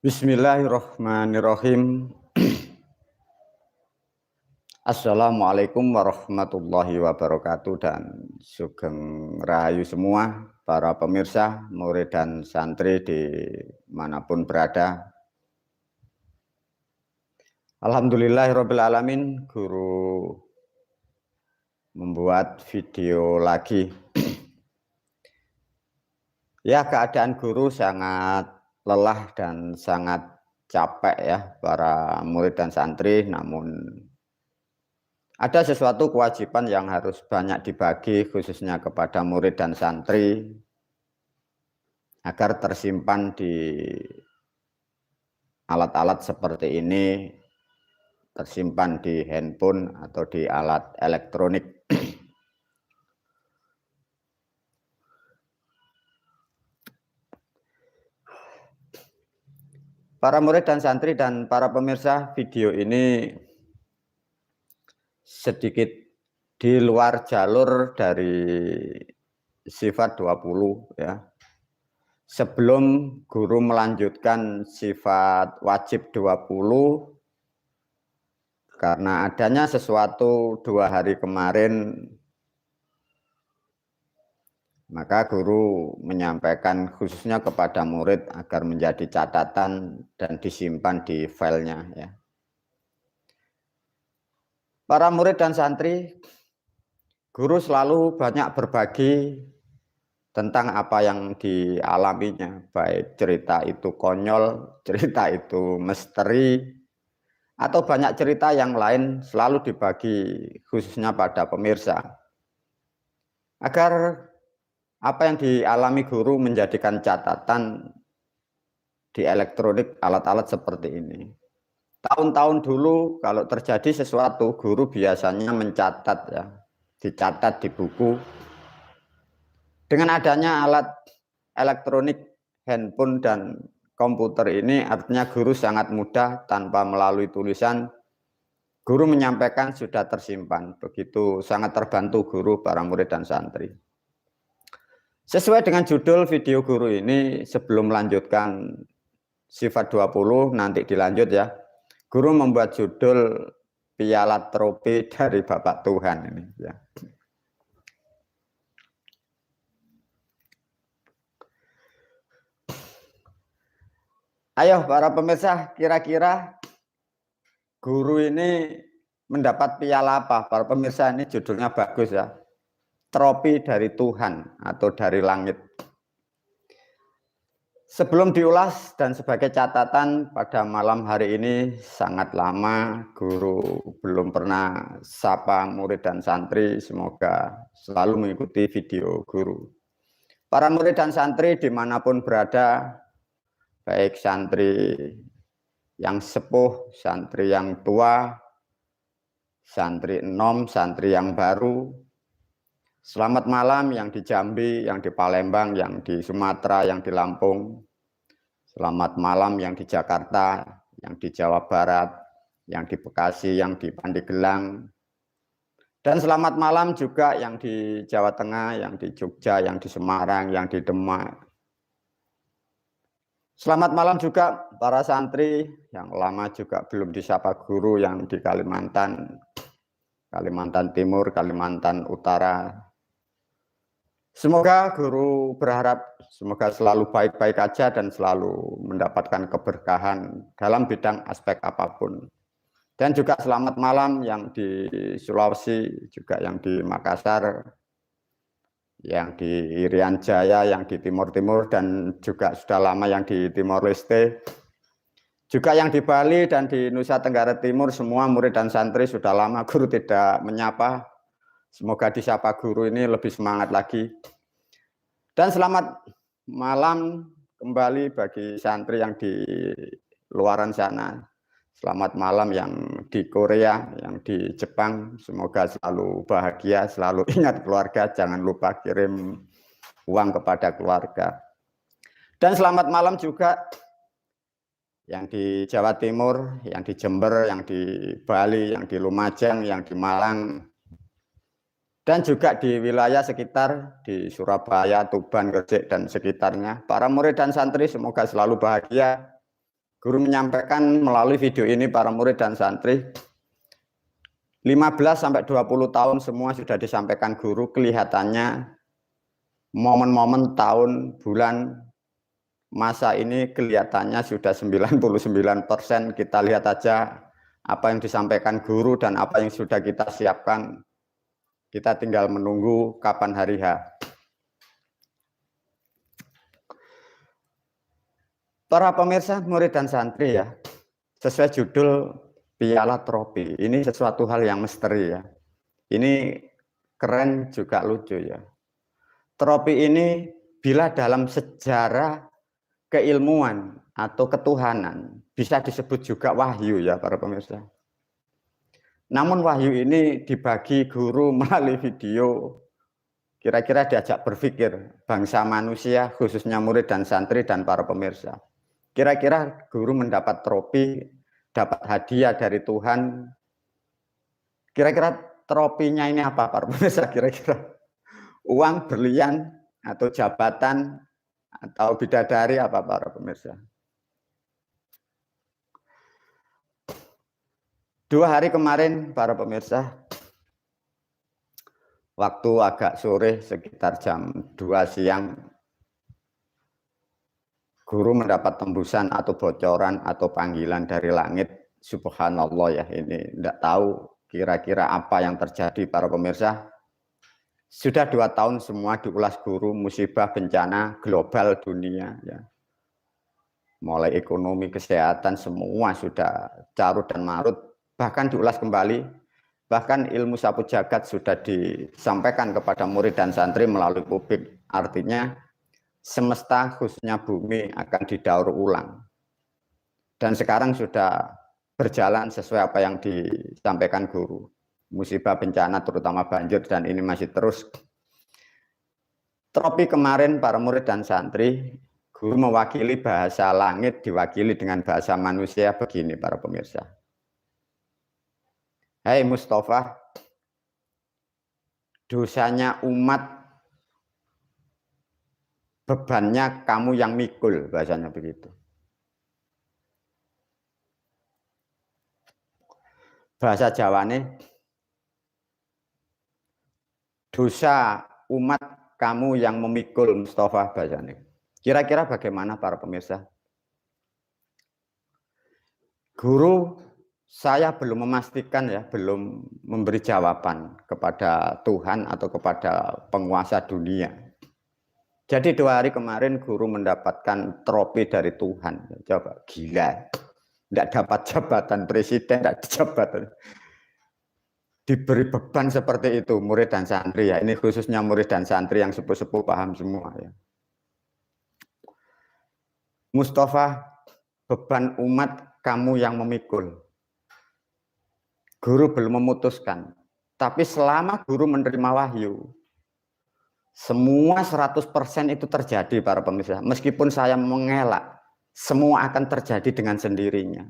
Bismillahirrahmanirrahim. Assalamualaikum warahmatullahi wabarakatuh dan sugeng rahayu semua para pemirsa, murid dan santri dimanapun berada. Alhamdulillahirabbil alamin, guru membuat video lagi. Ya, keadaan guru sangat lelah dan sangat capek ya para murid dan santri, namun ada sesuatu kewajiban yang harus banyak dibagi khususnya kepada murid dan santri agar tersimpan di alat-alat seperti ini, tersimpan di handphone atau di alat elektronik. Para murid dan santri dan para pemirsa, video ini sedikit di luar jalur dari sifat 20 ya. Sebelum guru melanjutkan sifat wajib 20, karena adanya sesuatu 2 hari kemarin, maka guru menyampaikan khususnya kepada murid agar menjadi catatan dan disimpan di filenya ya. Para murid dan santri, guru selalu banyak berbagi tentang apa yang dialaminya, baik cerita itu konyol, cerita itu misteri, atau banyak cerita yang lain selalu dibagi khususnya pada pemirsa. Agar apa yang dialami guru menjadikan catatan di elektronik alat-alat seperti ini. Tahun-tahun dulu kalau terjadi sesuatu, guru biasanya mencatat ya, dicatat di buku. Dengan adanya alat elektronik, handphone dan komputer ini, artinya guru sangat mudah tanpa melalui tulisan, guru menyampaikan sudah tersimpan. Begitu sangat terbantu guru, para murid dan santri. Sesuai dengan judul video guru ini, sebelum melanjutkan sifat 20, nanti dilanjut ya. Guru membuat judul piala trofi dari Bapak Tuhan ini ya. Ayo para pemirsa, kira-kira guru ini mendapat piala apa? Para pemirsa, ini judulnya bagus ya. Trofi dari Tuhan atau dari langit. Sebelum diulas dan sebagai catatan, pada malam hari ini sangat lama guru belum pernah sapa murid dan santri. Semoga selalu mengikuti video guru. Para murid dan santri dimanapun berada, baik santri yang sepuh, santri yang tua, santri enom, santri yang baru. Selamat malam yang di Jambi, yang di Palembang, yang di Sumatera, yang di Lampung. Selamat malam yang di Jakarta, yang di Jawa Barat, yang di Bekasi, yang di Pandeglang. Dan selamat malam juga yang di Jawa Tengah, yang di Jogja, yang di Semarang, yang di Demak. Selamat malam juga para santri yang lama juga belum disapa guru yang di Kalimantan, Kalimantan Timur, Kalimantan Utara. Semoga guru berharap semoga selalu baik-baik aja dan selalu mendapatkan keberkahan dalam bidang aspek apapun. Dan juga selamat malam yang di Sulawesi, juga yang di Makassar, yang di Irian Jaya, yang di Timur Timur, dan juga sudah lama yang di Timor Leste. Juga yang di Bali dan di Nusa Tenggara Timur, semua murid dan santri sudah lama guru tidak menyapa. Semoga disapa guru ini lebih semangat lagi. Dan selamat malam kembali bagi santri yang di luaran sana. Selamat malam yang di Korea, yang di Jepang. Semoga selalu bahagia, selalu ingat keluarga. Jangan lupa kirim uang kepada keluarga. Dan selamat malam juga yang di Jawa Timur, yang di Jember, yang di Bali, yang di Lumajang, yang di Malang, dan juga di wilayah sekitar di Surabaya, Tuban, Gresik, dan sekitarnya. Para murid dan santri semoga selalu bahagia. Guru menyampaikan melalui video ini para murid dan santri 15 sampai 20 tahun semua sudah disampaikan guru, kelihatannya momen-momen tahun bulan masa ini kelihatannya sudah 99%. Kita lihat aja apa yang disampaikan guru dan apa yang sudah kita siapkan. Kita tinggal menunggu kapan hari H. Para pemirsa, murid dan santri ya, sesuai judul piala trofi, ini sesuatu hal yang misteri ya. Ini keren juga lucu ya. Trofi ini bila dalam sejarah keilmuan atau ketuhanan bisa disebut juga wahyu ya para pemirsa. Namun wahyu ini dibagi guru melalui video, kira-kira diajak berpikir bangsa manusia khususnya murid dan santri dan para pemirsa. Kira-kira guru mendapat trofi, dapat hadiah dari Tuhan. Kira-kira trofinya ini apa para pemirsa? Kira-kira uang, berlian, atau jabatan, atau bidadari apa para pemirsa? 2 hari kemarin para pemirsa, waktu agak sore sekitar jam 2 siang, guru mendapat tembusan atau bocoran atau panggilan dari langit. Subhanallah ya, ini tidak tahu kira-kira apa yang terjadi para pemirsa. Sudah 2 tahun semua diulas guru, musibah bencana global dunia ya. Mulai ekonomi, kesehatan semua sudah carut dan marut, bahkan diulas kembali. Bahkan ilmu sapu jagat sudah disampaikan kepada murid dan santri melalui publik. Artinya semesta khususnya bumi akan didaur ulang. Dan sekarang sudah berjalan sesuai apa yang disampaikan guru. Musibah bencana terutama banjir dan ini masih terus. Trofi kemarin para murid dan santri, guru mewakili bahasa langit diwakili dengan bahasa manusia begini para pemirsa. Hai Mustafa, dosanya umat bebannya kamu yang mikul, bahasanya begitu. Bahasa Jawane, dosa umat kamu yang memikul Mustafa, bahasanya. Kira-kira bagaimana para pemirsa? Guru, saya belum memastikan ya, belum memberi jawaban kepada Tuhan atau kepada penguasa dunia. Jadi 2 hari kemarin guru mendapatkan trofi dari Tuhan. Coba, gila. Tidak dapat jabatan presiden, tidak jabatan. Diberi beban seperti itu murid dan santri ya. Ini khususnya murid dan santri yang sepuh-sepuh paham semua ya. Mustafa, beban umat kamu yang memikul. Guru belum memutuskan. Tapi selama guru menerima wahyu, semua 100% itu terjadi para pemirsa. Meskipun saya mengelak, semua akan terjadi dengan sendirinya.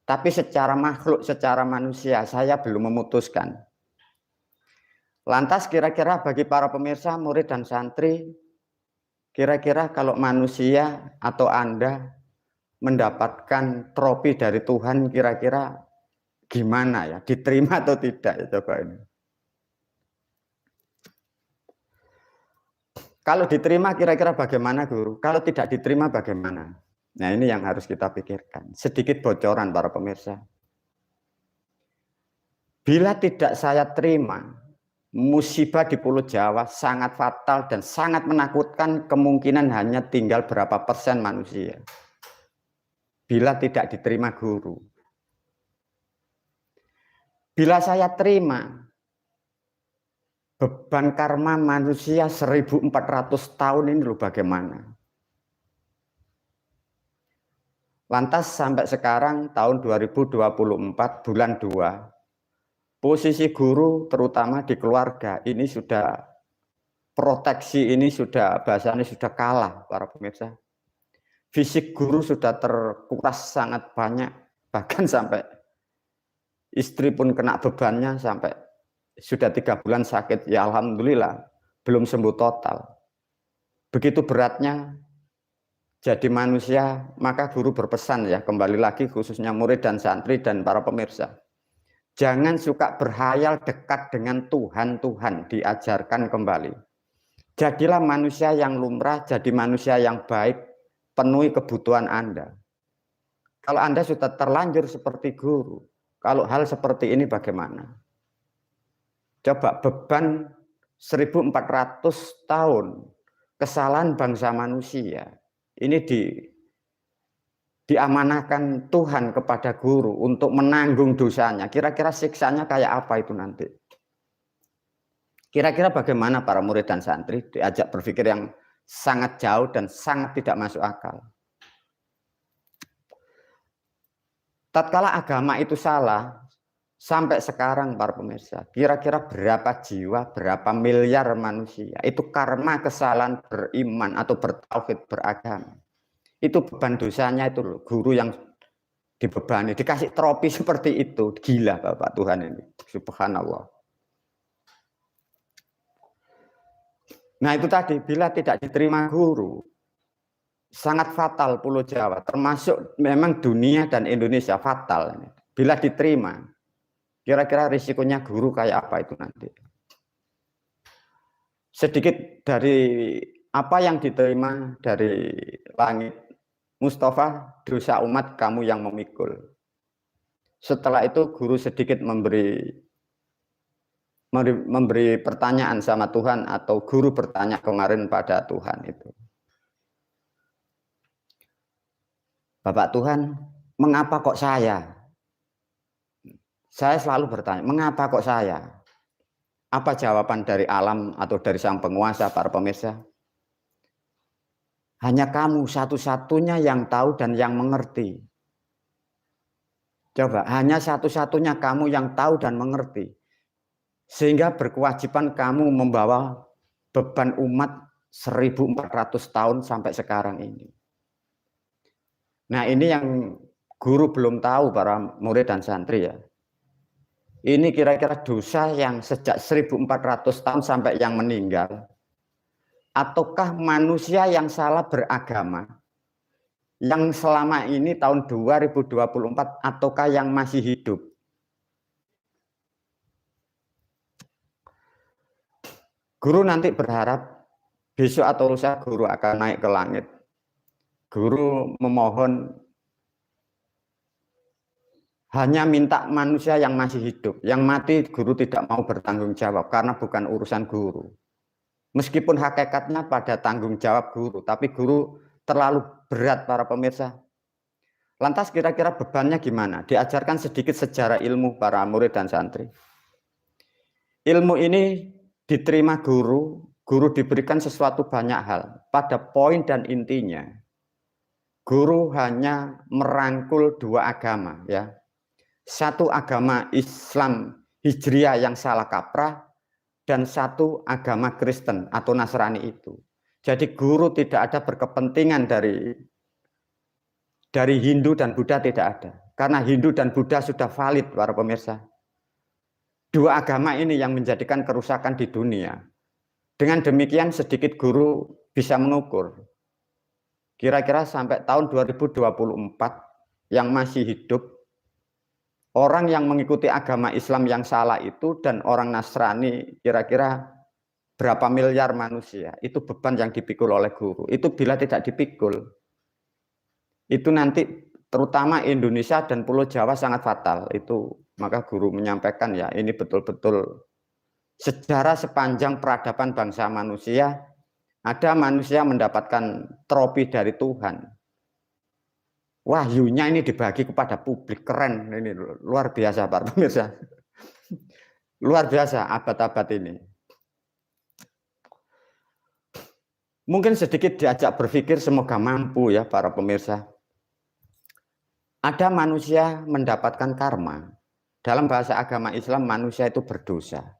Tapi secara makhluk, secara manusia, saya belum memutuskan. Lantas kira-kira bagi para pemirsa, murid dan santri, kira-kira kalau manusia atau Anda mendapatkan trofi dari Tuhan, kira-kira gimana ya? Diterima atau tidak? Ya, coba ini. Kalau diterima kira-kira bagaimana guru? Kalau tidak diterima bagaimana? Nah ini yang harus kita pikirkan. Sedikit bocoran para pemirsa. Bila tidak saya terima, musibah di Pulau Jawa sangat fatal dan sangat menakutkan, kemungkinan hanya tinggal berapa persen manusia. Bila tidak diterima guru. Bila saya terima, beban karma manusia 1400 tahun ini loh bagaimana. Lantas sampai sekarang tahun 2024 bulan 2, posisi guru terutama di keluarga ini sudah proteksi ini sudah bahasanya sudah kalah para pemirsa. Fisik guru sudah terkuras sangat banyak, bahkan sampai istri pun kena bebannya sampai sudah 3 bulan sakit, ya alhamdulillah belum sembuh total. Begitu beratnya jadi manusia, maka guru berpesan ya, kembali lagi khususnya murid dan santri dan para pemirsa. Jangan suka berhayal dekat dengan Tuhan, diajarkan kembali. Jadilah manusia yang lumrah, jadi manusia yang baik, penuhi kebutuhan Anda. Kalau Anda sudah terlanjur seperti guru, kalau hal seperti ini bagaimana? Coba beban 1400 tahun kesalahan bangsa manusia ini diamanahkan Tuhan kepada guru untuk menanggung dosanya. Kira-kira siksanya kayak apa itu nanti? Kira-kira bagaimana para murid dan santri diajak berpikir yang sangat jauh dan sangat tidak masuk akal. Tatkala agama itu salah, sampai sekarang para pemirsa, kira-kira berapa jiwa, berapa miliar manusia, itu karena kesalahan beriman atau bertauhid, beragama. Itu beban dosanya itu loh, guru yang dibebani, dikasih trofi seperti itu. Gila Bapak Tuhan ini, subhanallah. Nah itu tadi, bila tidak diterima guru, sangat fatal Pulau Jawa, termasuk memang dunia dan Indonesia fatal. Bila diterima, kira-kira risikonya guru kayak apa itu nanti? Sedikit dari apa yang diterima dari langit, Mustafa, dosa umat kamu yang memikul. Setelah itu guru sedikit memberi pertanyaan sama Tuhan, atau guru bertanya kemarin pada Tuhan itu. Bapak Tuhan, mengapa kok saya? Saya selalu bertanya, mengapa kok saya? Apa jawaban dari alam atau dari sang penguasa, para pemirsa? Hanya kamu satu-satunya yang tahu dan yang mengerti. Coba, hanya satu-satunya kamu yang tahu dan mengerti. Sehingga berkewajiban kamu membawa beban umat 1400 tahun sampai sekarang ini. Nah ini yang guru belum tahu para murid dan santri ya. Ini kira-kira dosa yang sejak 1400 tahun sampai yang meninggal. Ataukah manusia yang salah beragama, yang selama ini tahun 2024, ataukah yang masih hidup? Guru nanti berharap besok atau lusa guru akan naik ke langit. Guru memohon hanya minta manusia yang masih hidup, yang mati guru tidak mau bertanggung jawab karena bukan urusan guru. Meskipun hakikatnya pada tanggung jawab guru, tapi guru terlalu berat para pemirsa. Lantas kira-kira bebannya gimana? Diajarkan sedikit sejarah ilmu para murid dan santri. Ilmu ini diterima guru, guru diberikan sesuatu banyak hal. Pada poin dan intinya, guru hanya merangkul dua agama ya. Satu agama Islam Hijriah yang salah kaprah, dan satu agama Kristen atau Nasrani itu. Jadi guru tidak ada berkepentingan dari Hindu dan Buddha, tidak ada. Karena Hindu dan Buddha sudah valid para pemirsa. Dua agama ini yang menjadikan kerusakan di dunia. Dengan demikian sedikit guru bisa mengukur. Kira-kira sampai tahun 2024 yang masih hidup, orang yang mengikuti agama Islam yang salah itu dan orang Nasrani kira-kira berapa miliar manusia. Itu beban yang dipikul oleh guru. Itu bila tidak dipikul, itu nanti terutama Indonesia dan Pulau Jawa sangat fatal. Itu maka guru menyampaikan ya, ini betul-betul sejarah sepanjang peradaban bangsa manusia, ada manusia mendapatkan trofi dari Tuhan. Wahyunya ini dibagi kepada publik, keren, ini luar biasa Pak pemirsa. Luar biasa abad-abad ini. Mungkin sedikit diajak berpikir, semoga mampu ya para pemirsa. Ada manusia mendapatkan karma. Dalam bahasa agama Islam manusia itu berdosa.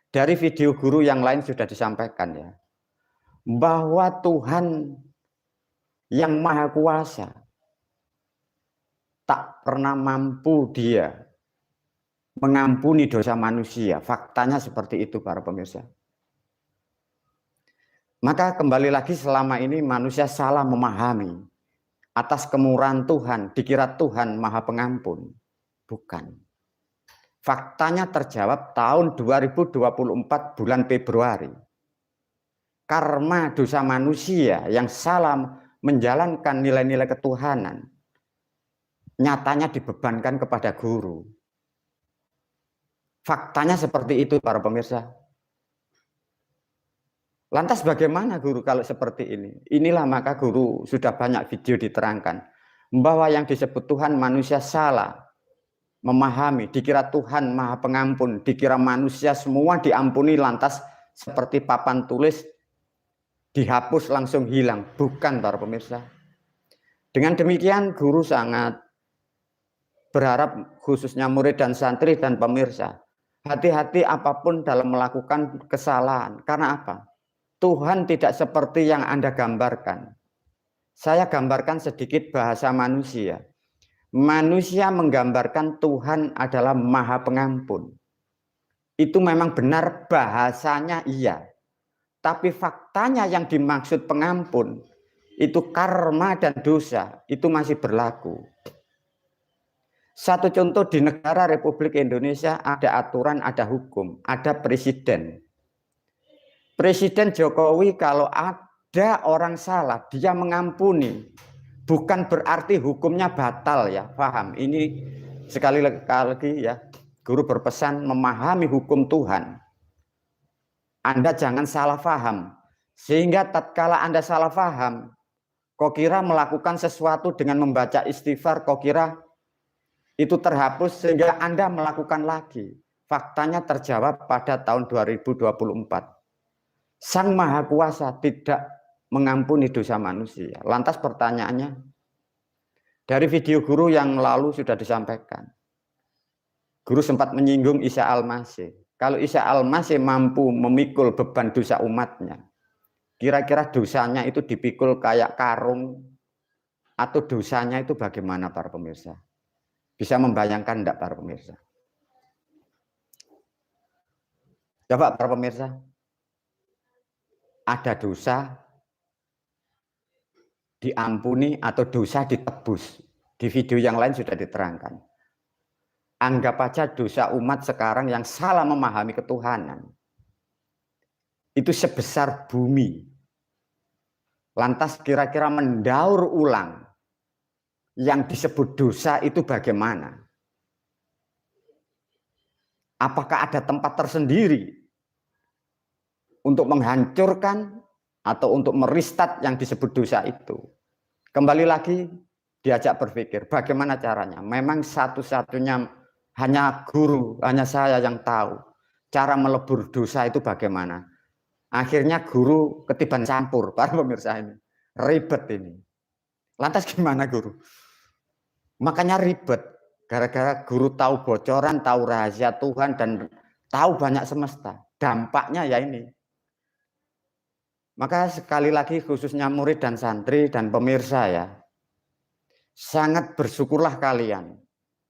Dari video guru yang lain sudah disampaikan ya, bahwa Tuhan yang Maha Kuasa tak pernah mampu dia mengampuni dosa manusia. Faktanya seperti itu para pemirsa. Maka kembali lagi selama ini manusia salah memahami atas kemurahan Tuhan, dikira Tuhan Maha Pengampun. Bukan. Faktanya terjawab tahun 2024 bulan Februari. Karma dosa manusia yang salah menjalankan nilai-nilai ketuhanan, nyatanya dibebankan kepada guru. Faktanya seperti itu para pemirsa. Lantas bagaimana guru kalau seperti ini? Inilah maka guru sudah banyak video diterangkan bahwa yang disebut Tuhan manusia salah memahami, dikira Tuhan Maha Pengampun, dikira manusia semua diampuni lantas seperti papan tulis dihapus langsung hilang. Bukan para pemirsa. Dengan demikian guru sangat berharap khususnya murid dan santri dan pemirsa, hati-hati apapun dalam melakukan kesalahan. Karena apa? Tuhan tidak seperti yang Anda gambarkan. Saya gambarkan sedikit bahasa manusia. Manusia menggambarkan Tuhan adalah Maha Pengampun. Itu memang benar bahasanya iya. Tapi faktanya yang dimaksud pengampun, itu karma dan dosa, itu masih berlaku. Satu contoh di negara Republik Indonesia ada aturan, ada hukum, ada presiden. Presiden Jokowi kalau ada orang salah, dia mengampuni. Bukan berarti hukumnya batal ya, paham? Ini sekali lagi ya, guru berpesan memahami hukum Tuhan. Anda jangan salah paham. Sehingga tatkala Anda salah paham, kok kira melakukan sesuatu dengan membaca istighfar, kok kira itu terhapus sehingga Anda melakukan lagi. Faktanya terjawab pada tahun 2024. Sang Maha Kuasa tidak mengampuni dosa manusia. Lantas pertanyaannya, dari video guru yang lalu sudah disampaikan. Guru sempat menyinggung Isa Al-Masih. Kalau Isa Al-Masih mampu memikul beban dosa umatnya, kira-kira dosanya itu dipikul kayak karung, atau dosanya itu bagaimana para pemirsa? Bisa membayangkan enggak para pemirsa? Coba para pemirsa. Ada dosa diampuni atau dosa ditebus. Di video yang lain sudah diterangkan. Anggap aja dosa umat sekarang yang salah memahami ketuhanan. Itu sebesar bumi. Lantas kira-kira mendaur ulang yang disebut dosa itu bagaimana? Apakah ada tempat tersendiri untuk menghancurkan atau untuk meristat yang disebut dosa itu? Kembali lagi diajak berpikir bagaimana caranya. Memang satu-satunya hanya guru, hanya saya yang tahu cara melebur dosa itu bagaimana. Akhirnya guru ketiban campur para pemirsa ini. Ribet ini. Lantas gimana guru? Makanya ribet. Gara-gara guru tahu bocoran, tahu rahasia Tuhan dan tahu banyak semesta. Dampaknya ya ini. Maka sekali lagi khususnya murid dan santri dan pemirsa ya, sangat bersyukurlah kalian.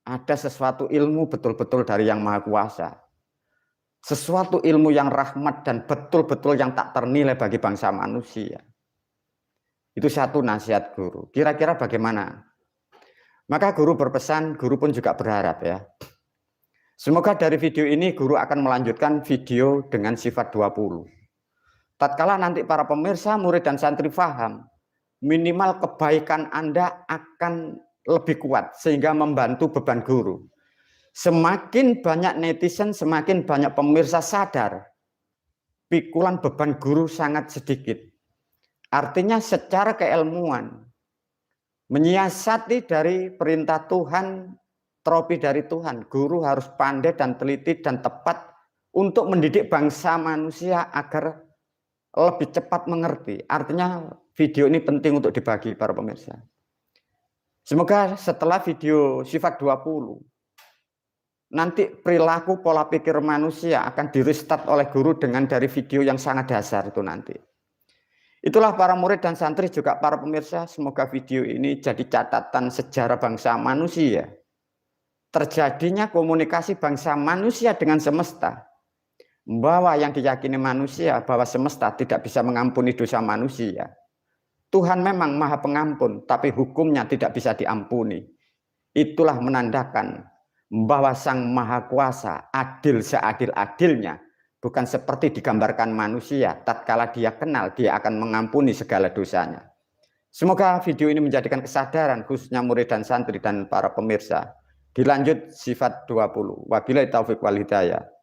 Ada sesuatu ilmu betul-betul dari Yang Maha Kuasa. Sesuatu ilmu yang rahmat dan betul-betul yang tak ternilai bagi bangsa manusia. Itu satu nasihat guru. Kira-kira bagaimana? Maka guru berpesan, guru pun juga berharap ya. Semoga dari video ini guru akan melanjutkan video dengan sifat 20. Tatkala nanti para pemirsa, murid dan santri paham, minimal kebaikan Anda akan lebih kuat sehingga membantu beban guru. Semakin banyak netizen, semakin banyak pemirsa sadar pikulan beban guru sangat sedikit. Artinya secara keilmuan menyiasati dari perintah Tuhan, trofi dari Tuhan, guru harus pandai dan teliti dan tepat untuk mendidik bangsa manusia agar lebih cepat mengerti. Artinya video ini penting untuk dibagi para pemirsa. Semoga setelah video sifat 20, nanti perilaku pola pikir manusia akan direstart oleh guru dengan dari video yang sangat dasar itu nanti. Itulah para murid dan santri juga para pemirsa, semoga video ini jadi catatan sejarah bangsa manusia. Terjadinya komunikasi bangsa manusia dengan semesta. bahwa yang diyakini manusia bahwa semesta tidak bisa mengampuni dosa manusia. Tuhan memang Maha Pengampun, tapi hukumnya tidak bisa diampuni. Itulah menandakan bahwa Sang Maha Kuasa adil seadil-adilnya, bukan seperti digambarkan manusia. Tatkala dia kenal, dia akan mengampuni segala dosanya. Semoga video ini menjadikan kesadaran khususnya murid dan santri dan para pemirsa. Dilanjut sifat 20. Wabillahi taufiq wal hidayah.